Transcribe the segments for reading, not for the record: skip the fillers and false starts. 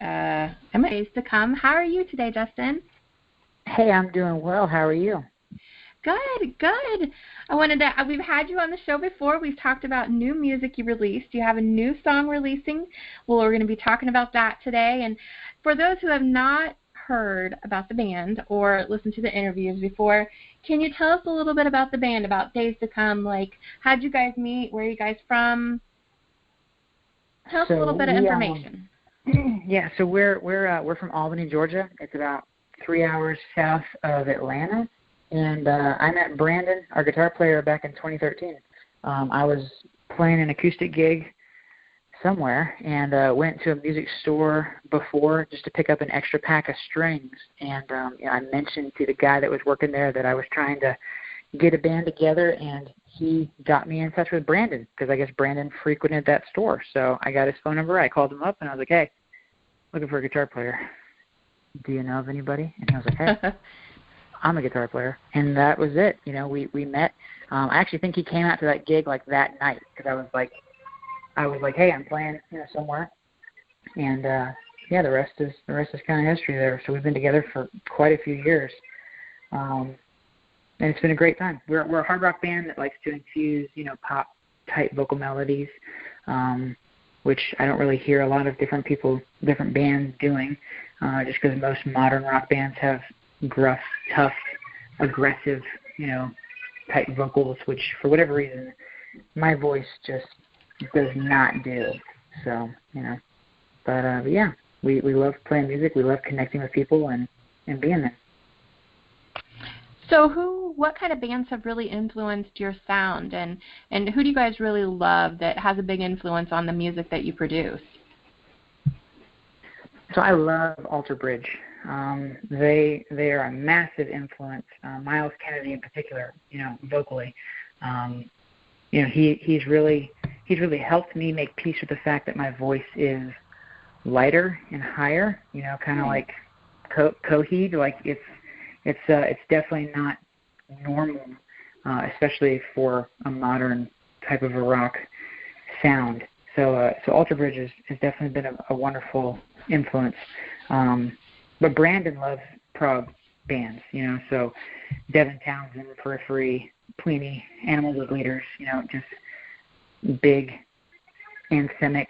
Days to Come. How are you today, Justin? Hey, I'm doing well. How are you? Good, good. We've had you on the show before. We've talked about new music you released. You have a new song releasing. Well, we're going to be talking about that today. And for those who have not heard about the band or listened to the interviews before, can you tell us a little bit about the band, about Days to Come? Like, how'd you guys meet? Where are you guys from? Tell us a little bit of information. Yeah, so we're from Albany, Georgia. It's about 3 hours south of Atlanta. And I met Brandon, our guitar player, back in 2013. I was playing an acoustic gig somewhere and went to a music store before just to pick up an extra pack of strings. And I mentioned to the guy that was working there that I was trying to get a band together, and he got me in touch with Brandon because I guess Brandon frequented that store. So I got his phone number. I called him up, and I was like, hey, looking for a guitar player. Do you know of anybody? And he was like, hey. I'm a guitar player, and that was it. We met. I actually think he came out to that gig like that night because I was like, hey, I'm playing somewhere, and the rest is kind of history there. So we've been together for quite a few years, and it's been a great time. We're a hard rock band that likes to infuse pop type vocal melodies, which I don't really hear a lot of different bands doing, just because most modern rock bands have gruff, tough, aggressive, type vocals, which for whatever reason my voice just does not do. So, but yeah, we love playing music. We love connecting with people and being there. So what kind of bands have really influenced your sound, and who do you guys really love that has a big influence on the music that you produce? So I love Alter Bridge. They are a massive influence. Miles Kennedy in particular, vocally. He's really helped me make peace with the fact that my voice is lighter and higher. Kind of like Coheed. Like it's definitely not normal, especially for a modern type of a rock sound. So Alter Bridge has definitely been a wonderful influence. But Brandon loves prog bands, so Devin Townsend, Periphery, Pliny, Animals as Leaders, just big, anthemic,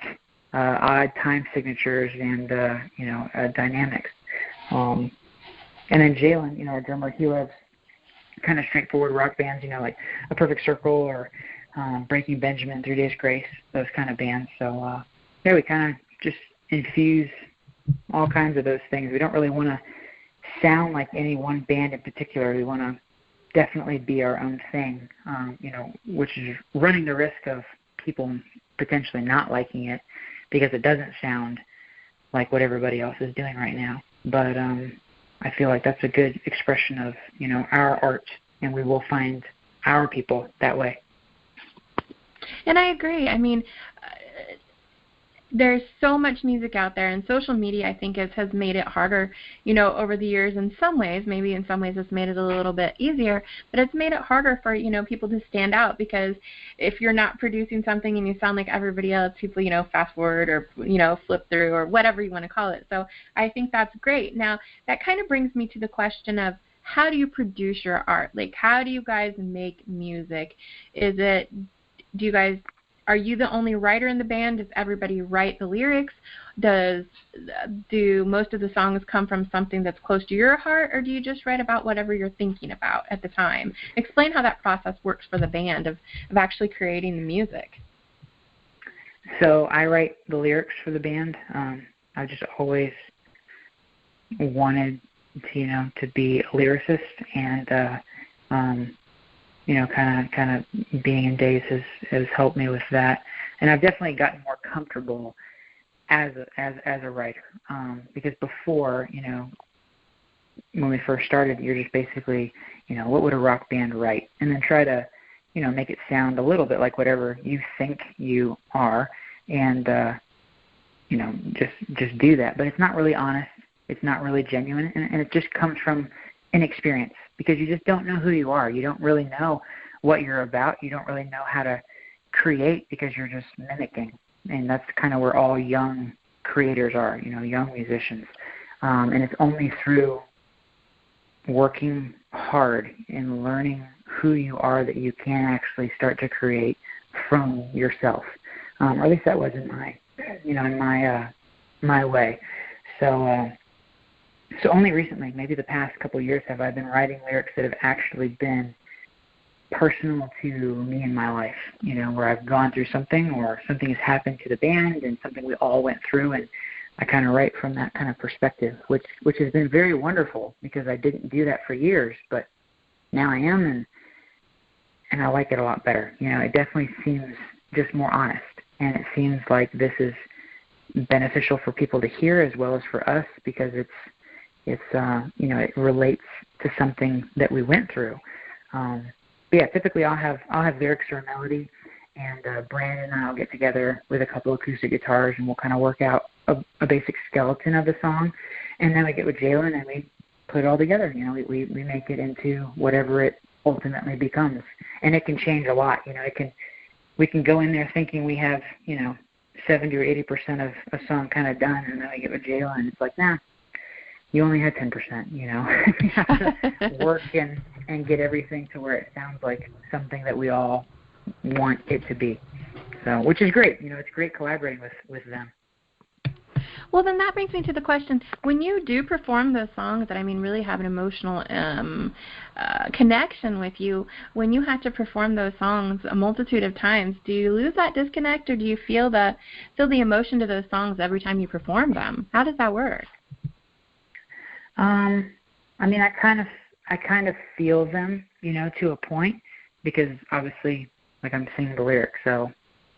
odd time signatures and, dynamics. And then Jalen, our drummer, he loves kind of straightforward rock bands, like A Perfect Circle or Breaking Benjamin, 3 Days Grace, those kind of bands. So, we kind of just infuse all kinds of those things. We don't really want to sound like any one band in particular. We want to definitely be our own thing, which is running the risk of people potentially not liking it because it doesn't sound like what everybody else is doing right now. But I feel like that's a good expression of, our art, and we will find our people that way. And I agree. I mean, there's so much music out there, and social media, I think, has made it harder, over the years in some ways. Maybe in some ways it's made it a little bit easier, but it's made it harder for, people to stand out because if you're not producing something and you sound like everybody else, people, fast forward or, flip through or whatever you want to call it. So I think that's great. Now, that kind of brings me to the question of how do you produce your art? Like, how do you guys make music? Are you the only writer in the band? Does everybody write the lyrics? Do most of the songs come from something that's close to your heart, or do you just write about whatever you're thinking about at the time? Explain how that process works for the band of actually creating the music. So I write the lyrics for the band. I've just always wanted to be a lyricist, and kind of being in Days has helped me with that, and I've definitely gotten more comfortable as a writer, because before, when we first started, you're just basically, what would a rock band write, and then try to, make it sound a little bit like whatever you think you are, and just do that, but it's not really honest, it's not really genuine, and it just comes from inexperience. Because you just don't know who you are. You don't really know what you're about. You don't really know how to create because you're just mimicking. And that's kind of where all young creators are, young musicians. And it's only through working hard and learning who you are that you can actually start to create from yourself. Or at least that was in my way. So only recently, maybe the past couple of years, have I been writing lyrics that have actually been personal to me in my life, where I've gone through something or something has happened to the band and something we all went through, and I kind of write from that kind of perspective, which has been very wonderful because I didn't do that for years, but now I am, and I like it a lot better. It definitely seems just more honest, and it seems like this is beneficial for people to hear as well as for us because it relates to something that we went through. But yeah, typically I'll have lyrics or a melody, and Brandon and I'll get together with a couple of acoustic guitars, and we'll kind of work out a basic skeleton of the song, and then we get with Jalen and we put it all together. We make it into whatever it ultimately becomes, and it can change a lot. We can go in there thinking we have 70 or 80% of a song kind of done, and then we get with Jalen, and it's like, nah, you only had 10%. You have to work and get everything to where it sounds like something that we all want it to be. So, which is great. It's great collaborating with them. Well, then that brings me to the question, when you do perform those songs that, really have an emotional connection with you, when you have to perform those songs a multitude of times, do you lose that disconnect, or do you feel the emotion to those songs every time you perform them? How does that work? I kind of feel them, to a point, because obviously, like, I'm singing the lyrics, so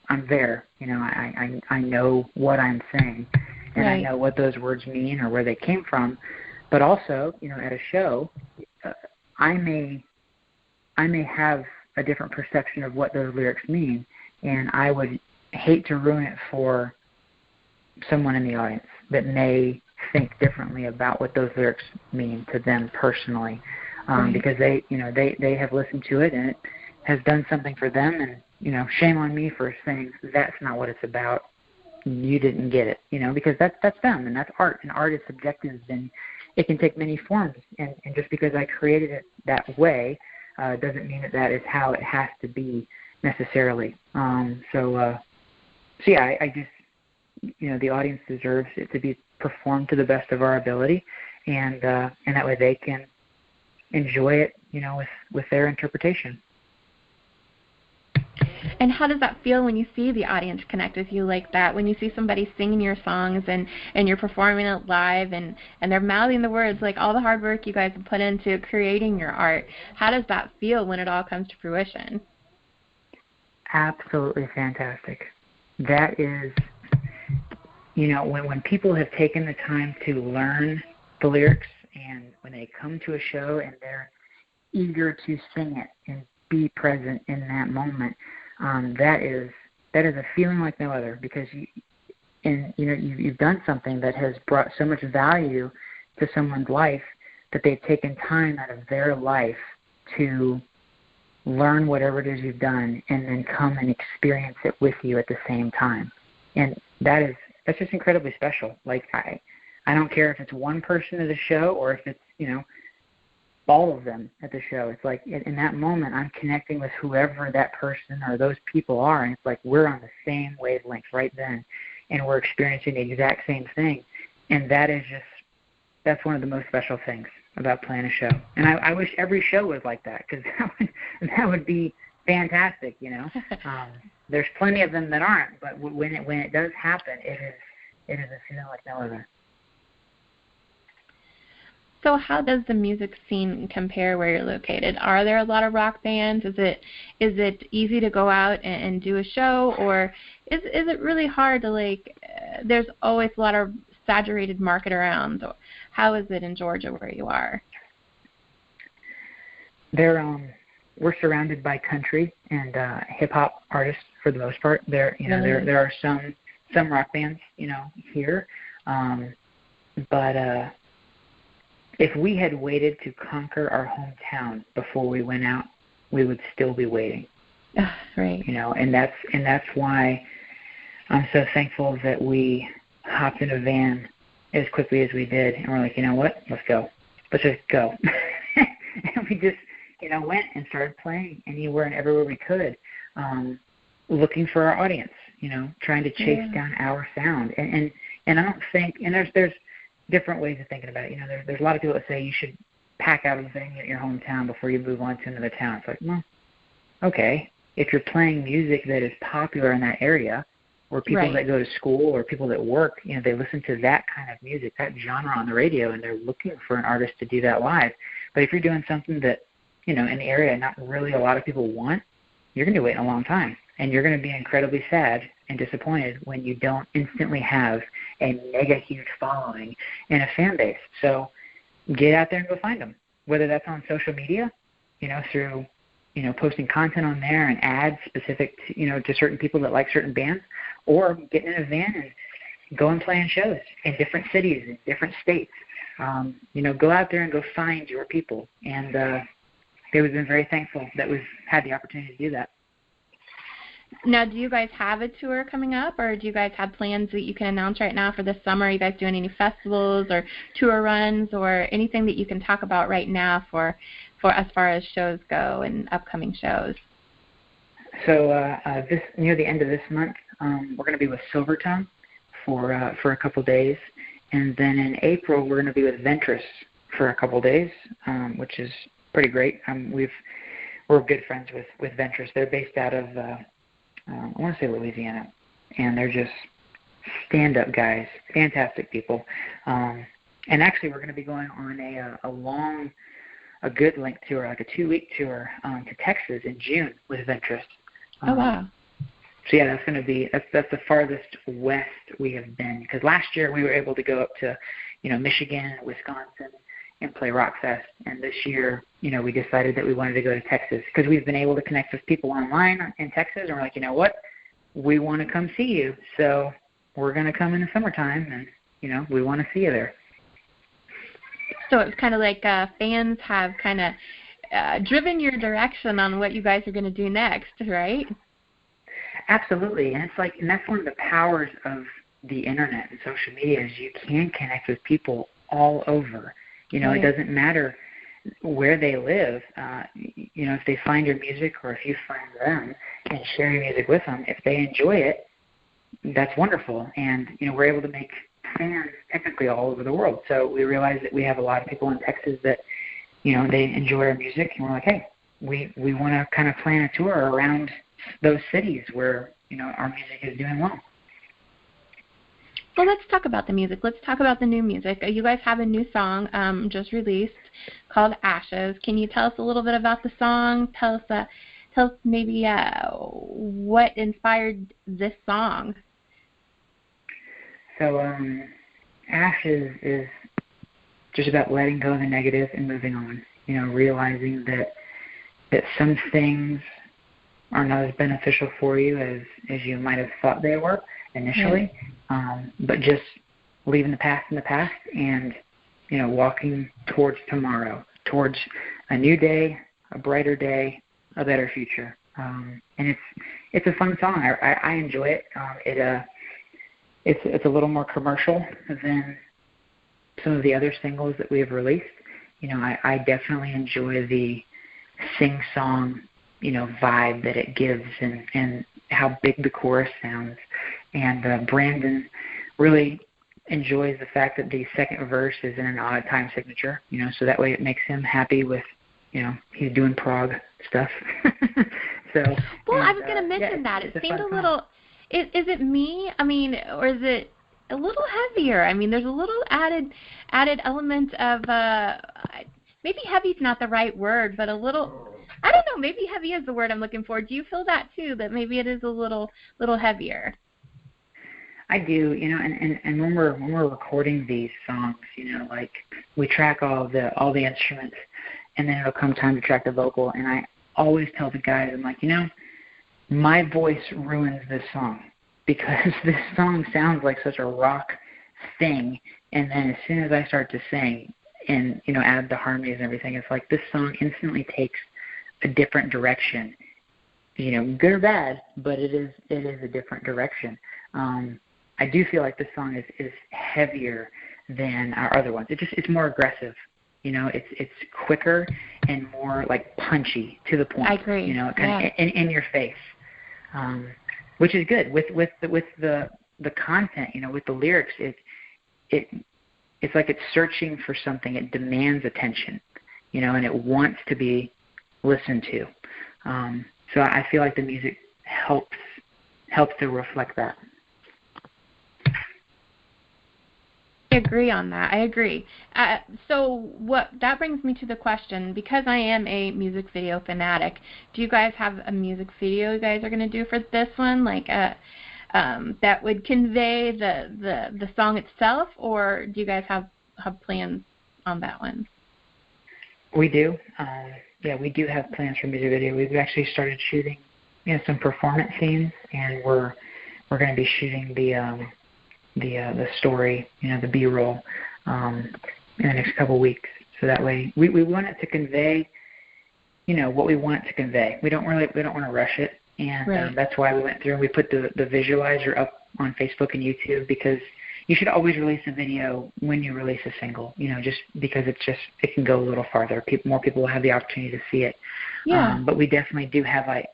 I'm there. I know what I'm saying, and right. I know what those words mean or where they came from. But also, at a show, I may have a different perception of what those lyrics mean, and I would hate to ruin it for someone in the audience that may think differently about what those lyrics mean to them personally, right. Because they have listened to it and it has done something for them, and shame on me for saying that's not what it's about. You didn't get it, because that's them, and that's art, and art is subjective, and it can take many forms, and just because I created it that way doesn't mean that is how it has to be necessarily. So yeah, I just, the audience deserves it to be performed to the best of our ability, and that way they can enjoy it, with their interpretation. And how does that feel when you see the audience connect with you like that? When you see somebody singing your songs and you're performing it live and they're mouthing the words, like all the hard work you guys have put into creating your art, how does that feel when it all comes to fruition? Absolutely fantastic. That is, when people have taken the time to learn the lyrics, and when they come to a show and they're eager to sing it and be present in that moment, that is a feeling like no other, because you've done something that has brought so much value to someone's life that they've taken time out of their life to learn whatever it is you've done and then come and experience it with you at the same time. And that's just incredibly special. Like, I don't care if it's one person at the show or if it's, all of them at the show. It's like in that moment I'm connecting with whoever that person or those people are, and it's like we're on the same wavelength right then, and we're experiencing the exact same thing. And that's one of the most special things about playing a show. And I wish every show was like that, because that would be fantastic. There's plenty of them that aren't, but when it does happen, it is a feeling like no other. So how does the music scene compare where you're located? Are there a lot of rock bands? Is it easy to go out and do a show, or is it really hard to there's always a lot of saturated market around? How is it in Georgia where you are? We're surrounded by country and hip hop artists for the most part. There are some rock bands here, but if we had waited to conquer our hometown before we went out, we would still be waiting. Right. And that's why I'm so thankful that we hopped in a van as quickly as we did, and we're like, you know what? Let's go. Let's just go. And we just, went and started playing anywhere and everywhere we could, looking for our audience, trying to chase down our sound. And I don't think, and there's different ways of thinking about it. There's a lot of people that say you should pack out a venue at your hometown before you move on to another town. It's like, well, okay. If you're playing music that is popular in that area, or people that go to school or people that work, they listen to that kind of music, that genre on the radio, and they're looking for an artist to do that live. But if you're doing something that, in the area not really a lot of people want, you're going to be waiting a long time. And you're going to be incredibly sad and disappointed when you don't instantly have a mega huge following and a fan base. So get out there and go find them, whether that's on social media, through, posting content on there and ads specific to, to certain people that like certain bands, or getting in a van and going playing shows in different cities, in different states. Go out there and go find your people. And we've been very thankful that we've had the opportunity to do that. Now, do you guys have a tour coming up, or do you guys have plans that you can announce right now for this summer? Are you guys doing any festivals or tour runs or anything that you can talk about right now for as far as shows go and upcoming shows? So this near the end of this month, we're going to be with Silvertongue for a couple days, and then in April we're going to be with Ventress for a couple days, which is pretty great. We're good friends with Ventress. They're based out of I want to say Louisiana, and they're just stand-up guys, fantastic people. And actually, we're going to be going on a good length tour, like a 2-week tour to Texas in June with Ventress. Oh wow! So yeah, that's the farthest west we have been. Because last year we were able to go up to, Michigan, Wisconsin, and play Rockfest. And this year, we decided that we wanted to go to Texas because we've been able to connect with people online in Texas. And we're like, you know what? We want to come see you. So we're going to come in the summertime, and, we want to see you there. So it's kind of like fans have kind of driven your direction on what you guys are going to do next, right? Absolutely. And that's one of the powers of the internet and social media is you can connect with people all over. It doesn't matter where they live. If they find your music or if you find them and share your music with them, if they enjoy it, that's wonderful. And, we're able to make fans technically all over the world. So we realize that we have a lot of people in Texas that, they enjoy our music. And we're like, hey, we want to kind of plan a tour around those cities where, our music is doing well. Well, let's talk about the music. Let's talk about the new music. You guys have a new song just released called Ashes. Can you tell us a little bit about the song? Tell us maybe what inspired this song. So Ashes is just about letting go of the negative and moving on. Realizing that some things are not as beneficial for you as you might have thought they were initially, but just leaving the past in the past and, walking towards tomorrow, towards a new day, a brighter day, a better future. And it's a fun song. I enjoy it. It's a little more commercial than some of the other singles that we have released. I definitely enjoy the sing-song, vibe that it gives and how big the chorus sounds. And Brandon really enjoys the fact that the second verse is in an odd time signature, so that way it makes him happy with, he's doing prog stuff. I was going to mention that. It seemed a little, is it me? I mean, or is it a little heavier? I mean, there's a little added element of, maybe heavy's not the right word, but a little, I don't know, maybe heavy is the word I'm looking for. Do you feel that too, that maybe it is a little heavier? I do, and when we're recording these songs, like we track all the instruments, and then it'll come time to track the vocal, and I always tell the guys, I'm like, my voice ruins this song because this song sounds like such a rock thing, and then as soon as I start to sing and add the harmonies and everything, it's like this song instantly takes a different direction, good or bad, but it is a different direction. I do feel like this song is heavier than our other ones. It's more aggressive. You know, it's quicker and more like punchy, to the point. I agree. You know, kind of in your face, which is good with the content. You know, with the lyrics, it's like it's searching for something. It demands attention. You know, and it wants to be listened to. So I feel like the music helps to reflect that. I agree on that. I agree. So that brings me to the question, because I am a music video fanatic, do you guys have a music video you guys are going to do for this one, like that would convey the song itself, or do you guys have plans on that one? We do. We do have plans for music video. We've actually started shooting, some performance scenes, and we're going to be shooting the story, the B-roll, in the next couple of weeks. So that way, we want it to convey, what we want it to convey. We don't want to rush it, and right. That's why we went through and we put the visualizer up on Facebook and YouTube, because you should always release a video when you release a single, just because it can go a little farther. More people will have the opportunity to see it. Yeah. But we definitely do have a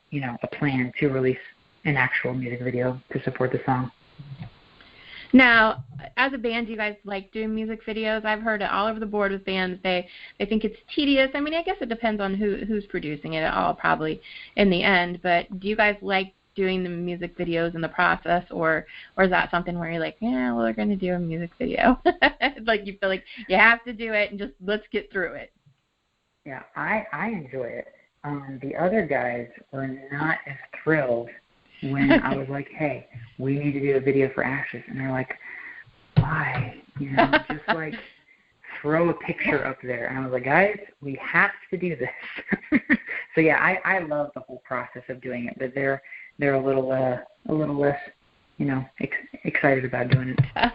plan to release an actual music video to support the song. Now, as a band, do you guys like doing music videos? I've heard it all over the board with bands. They think it's tedious. I mean, I guess it depends on who's producing it all, probably, in the end. But do you guys like doing the music videos in the process, or is that something where you're like, yeah, well, we're going to do a music video? Like, you feel like you have to do it and just let's get through it. Yeah, I enjoy it. The other guys were not as thrilled when I was like, hey, we need to do a video for Ashes. And they're like, why? Just like throw a picture up there. And I was like, guys, we have to do this. So yeah, I love the whole process of doing it, but they're a little less, excited about doing it.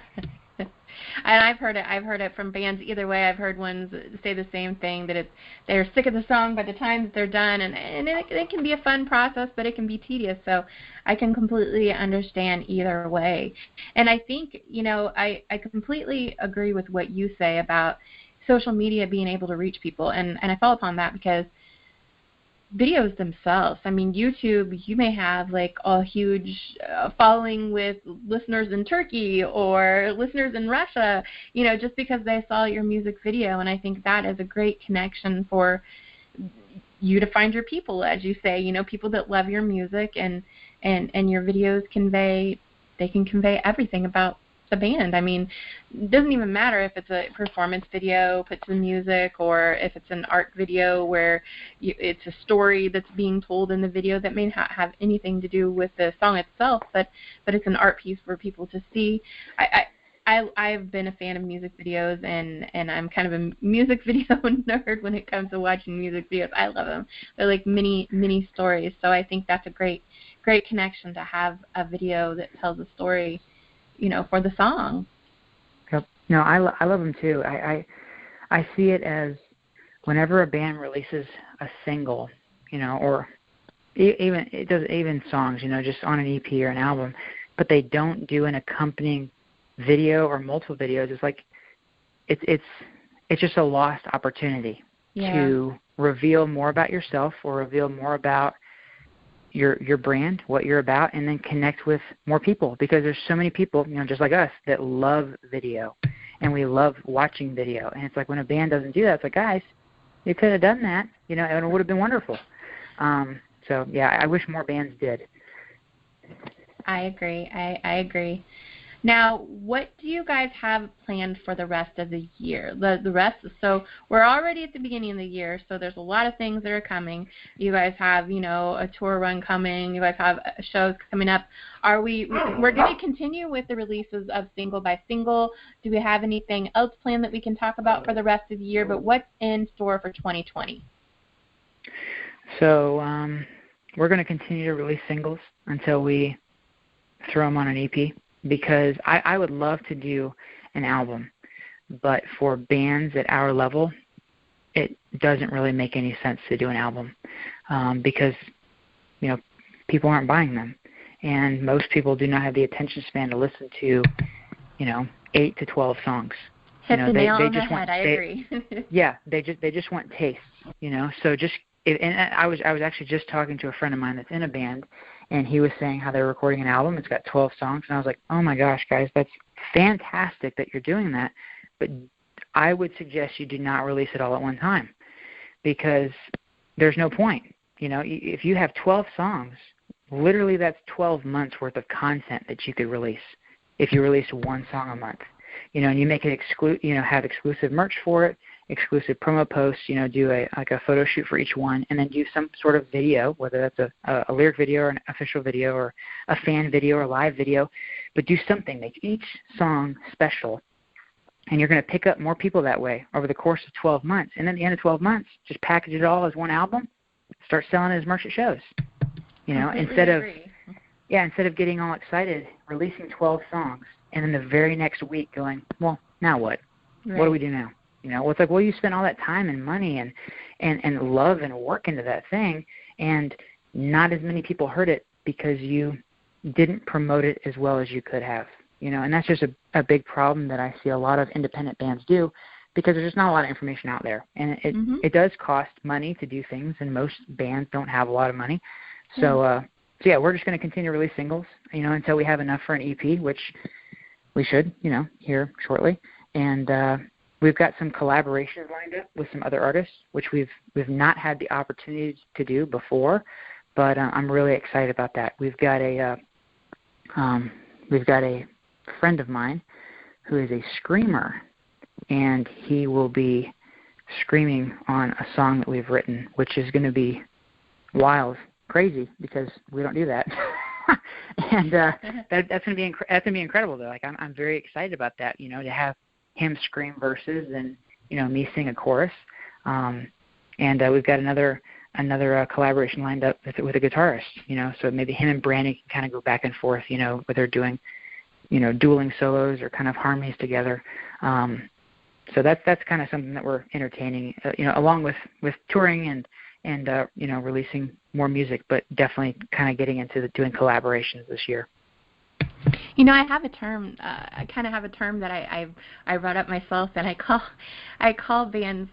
And I've heard it from bands either way. I've heard ones say the same thing, that they're sick of the song by the time that they're done, and it can be a fun process, but it can be tedious. So I can completely understand either way. And I think, I completely agree with what you say about social media being able to reach people, and I fall upon that because videos themselves, I mean, YouTube, you may have like a huge following with listeners in Turkey or listeners in Russia, just because they saw your music video. And I think that is a great connection for you to find your people, as you say, people that love your music, and your videos convey everything about the band. I mean, it doesn't even matter if it's a performance video, put to music, or if it's an art video where it's a story that's being told in the video that may not have anything to do with the song itself, but it's an art piece for people to see. I've been a fan of music videos, and I'm kind of a music video nerd when it comes to watching music videos. I love them. They're like mini stories. So I think that's a great connection to have a video that tells a story, for the song. Yep. No, I love them too. I see it as whenever a band releases a single, or even songs, just on an EP or an album, but they don't do an accompanying video or multiple videos. It's like it's just a lost opportunity to reveal more about yourself, or reveal more about your brand, what you're about, and then connect with more people, because there's so many people, just like us, that love video, and we love watching video. And it's like, when a band doesn't do that, it's like, guys, you could have done that, and it would have been wonderful. So yeah, I wish more bands did. I agree. I agree. Now, what do you guys have planned for the rest of the year? The rest. So we're already at the beginning of the year, so there's a lot of things that are coming. You guys have, a tour run coming. You guys have shows coming up. We're going to continue with the releases of single by single. Do we have anything else planned that we can talk about for the rest of the year? But what's in store for 2020? So we're going to continue to release singles until we throw them on an EP. Because I would love to do an album, but for bands at our level, it doesn't really make any sense to do an album, because people aren't buying them, and most people do not have the attention span to listen to, 8 to 12 songs. Hit the nail on the head. I agree. Yeah, they just want tastes. So just. And I was actually just talking to a friend of mine that's in a band, and he was saying how they're recording an album. It's got 12 songs, and I was like, oh my gosh, guys, that's fantastic that you're doing that. But I would suggest you do not release it all at one time, because there's no point. If you have 12 songs, literally that's 12 months worth of content that you could release if you release one song a month. And you make it have exclusive merch for it, exclusive promo posts, do a photo shoot for each one, and then do some sort of video, whether that's a lyric video or an official video or a fan video or a live video, but do something. Make each song special, and you're going to pick up more people that way over the course of 12 months. And then at the end of 12 months, just package it all as one album, start selling it as merch at shows. Instead of getting all excited, releasing 12 songs, and then the very next week going, well, now what? Right. What do we do now? It's like, well, you spent all that time and money and love and work into that thing, and not as many people heard it because you didn't promote it as well as you could have. And that's just a big problem that I see a lot of independent bands do, because there's just not a lot of information out there. And it does cost money to do things, and most bands don't have a lot of money. So, we're just going to continue to release singles, until we have enough for an EP, which we should, here shortly. And we've got some collaborations lined up with some other artists, which we've not had the opportunity to do before, but I'm really excited about that. We've got a friend of mine who is a screamer, and he will be screaming on a song that we've written, which is going to be wild, crazy, because we don't do that. And that's going to be incredible, though. Like, I'm very excited about that, to have him scream verses and, me sing a chorus. And we've got another collaboration lined up with a guitarist, so maybe him and Brandon can kind of go back and forth, where they're doing, dueling solos or kind of harmonies together. So that's kind of something that we're entertaining, along with touring and releasing more music, but definitely kind of getting into doing collaborations this year. I have a term. I kind of have a term that I wrote up myself, and I call bands.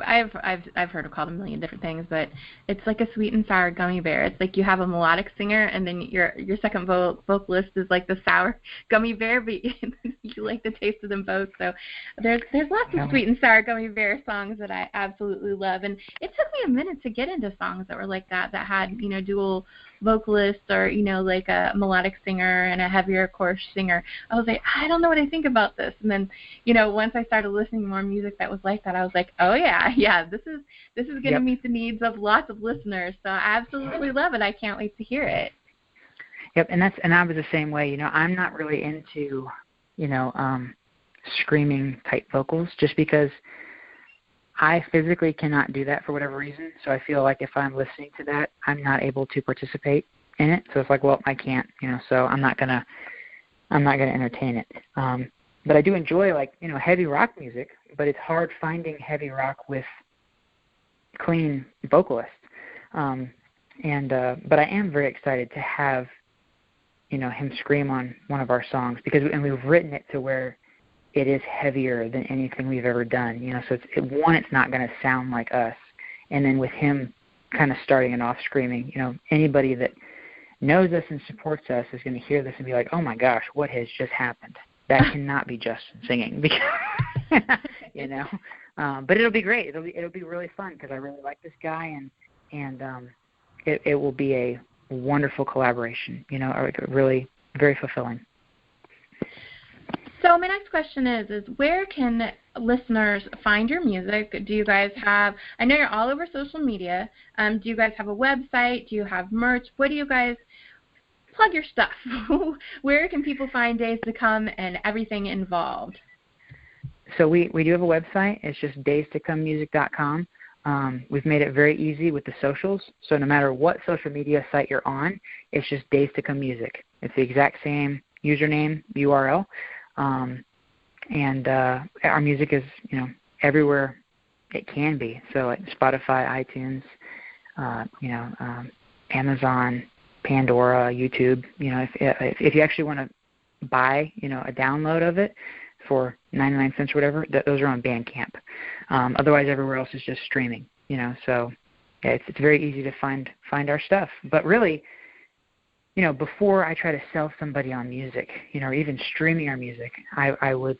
I've heard of called a million different things, but it's like a sweet and sour gummy bear. It's like you have a melodic singer, and then your second vocalist is like the sour gummy bear, but you like the taste of them both. So there's lots of sweet and sour gummy bear songs that I absolutely love, and it took me a minute to get into songs that were like that had dual vocalists or like a melodic singer and a heavier chorus singer. I was like, I don't know what I think about this, and then once I started listening to more music that was like that, I was like, oh yeah, this is going to meet the needs of lots of listeners. So I absolutely love it. I can't wait to hear it. Yep, and I was the same way. I'm not really into screaming type vocals, just because I physically cannot do that for whatever reason. So I feel like if I'm listening to that, I'm not able to participate in it. So it's like, well, I can't, so I'm not gonna entertain it. But I do enjoy heavy rock music, but it's hard finding heavy rock with clean vocalists. But I am very excited to have, him scream on one of our songs, and we've written it to where it is heavier than anything we've ever done. So it's not going to sound like us. And then with him kind of starting it off screaming, anybody that knows us and supports us is going to hear this and be like, oh my gosh, what has just happened? That cannot be Justin singing, because, but it'll be great. It'll be really fun, because I really like this guy, and it will be a wonderful collaboration. Really very fulfilling. So my next question is where can listeners find your music? Do you guys have, I know you're all over social media. Do you guys have a website? Do you have merch? What do you guys, plug your stuff. Where can people find Days to Come and everything involved? So we do have a website. It's just daystocomemusic.com. We've made it very easy with the socials. So no matter what social media site you're on, it's just Days to Come Music. It's the exact same username, URL. And our music is, everywhere it can be. So like Spotify, iTunes, Amazon, Pandora, YouTube. If you actually want to buy, a download of it for 99 cents or whatever, those are on Bandcamp. Otherwise, everywhere else is just streaming. So yeah, it's very easy to find our stuff. But really, before I try to sell somebody on music, or even streaming our music, I would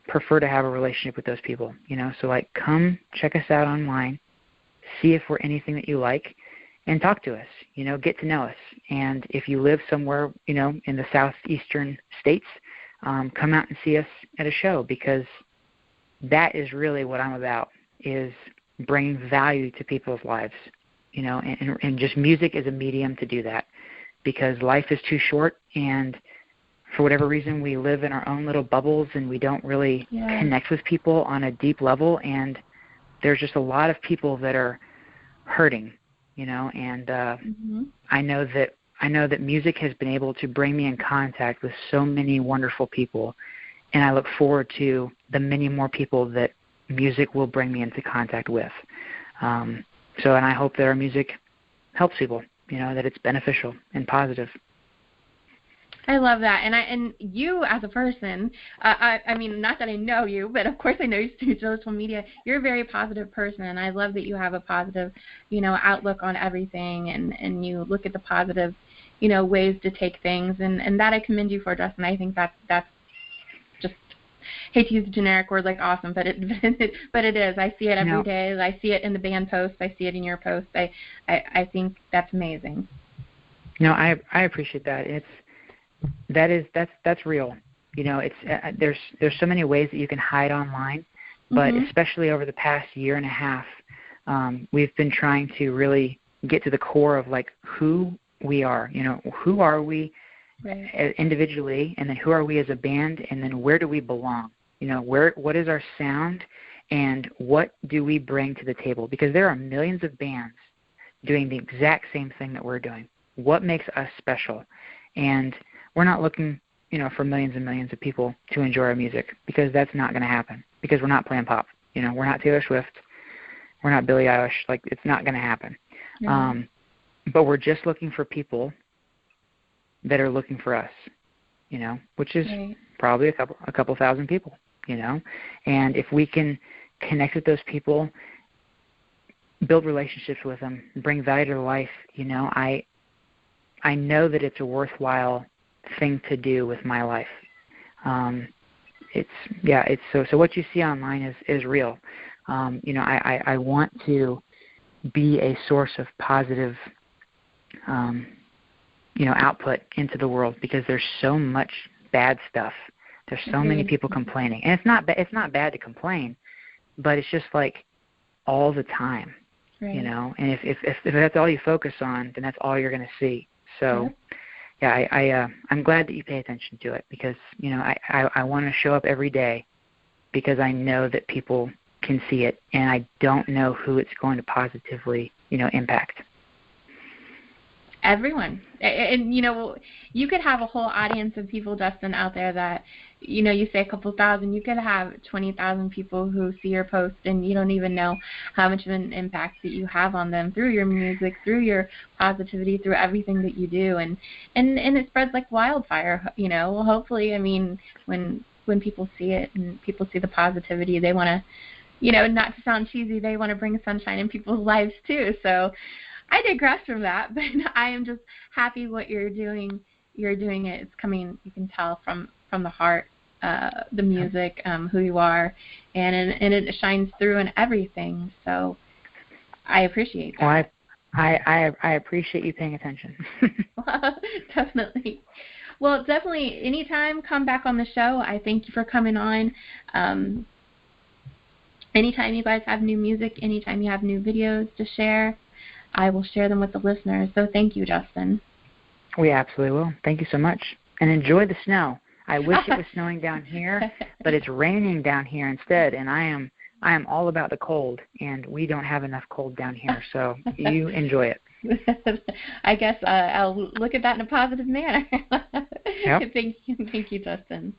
prefer to have a relationship with those people. So like, come check us out online, see if we're anything that you like, and talk to us. Get to know us. And if you live somewhere, in the southeastern states, come out and see us at a show, because that is really what I'm about, is bringing value to people's lives, and just music is a medium to do that, because life is too short, and for whatever reason we live in our own little bubbles and we don't really connect with people on a deep level, and there's just a lot of people that are hurting, and I know that music has been able to bring me in contact with so many wonderful people, and I look forward to the many more people that music will bring me into contact with. And I hope that our music helps people, that it's beneficial and positive. I love that. And you as a person, I mean, not that I know you, but of course I know you through social media. You're a very positive person, and I love that you have a positive, outlook on everything, and you look at the positive, ways to take things, and that I commend you for, Justin. I think that's just, hate to use a generic word like awesome, but it is. I see it every day. I see it in the band posts. I see it in your posts. I think that's amazing. I appreciate that. That's real. It's there's so many ways that you can hide online, but especially over the past year and a half, we've been trying to really get to the core of like who we are. Who are we individually, and then who are we as a band, and then where do we belong? What is our sound, and what do we bring to the table? Because there are millions of bands doing the exact same thing that we're doing. What makes us special? And we're not looking, for millions and millions of people to enjoy our music, because that's not going to happen, because we're not playing pop. We're not Taylor Swift. We're not Billie Eilish. Like, it's not going to happen. But we're just looking for people that are looking for us, which is probably a couple thousand people, And if we can connect with those people, build relationships with them, bring value to their life, I know that it's a worthwhile thing to do with my life. So what you see online is real. I want to be a source of positive, output into the world, because there's so much bad stuff. There's so many people complaining, and it's not bad to complain, but it's just like all the time, And if that's all you focus on, then that's all you're going to see. So, I'm glad that you pay attention to it, because I want to show up every day, because I know that people can see it, and I don't know who it's going to positively, impact. Everyone. And, you could have a whole audience of people, Justin, out there that, you say a couple thousand, you could have 20,000 people who see your post, and you don't even know how much of an impact that you have on them through your music, through your positivity, through everything that you do. And it spreads like wildfire, hopefully. I mean, when people see it and people see the positivity, they want to, not to sound cheesy, they want to bring sunshine in people's lives too. So I digress from that, but I am just happy what you're doing. You're doing it. It's coming, you can tell from the heart, the music, who you are, and it shines through in everything. So I appreciate that. Well, I appreciate you paying attention. Definitely. Well, definitely, anytime, come back on the show. I thank you for coming on. Anytime you guys have new music, anytime you have new videos to share, I will share them with the listeners. So thank you, Justin. We absolutely will. Thank you so much. And enjoy the snow. I wish it was snowing down here, but it's raining down here instead, and I am all about the cold, and we don't have enough cold down here, so you enjoy it. I guess I'll look at that in a positive manner. Yep. Thank you, Justin.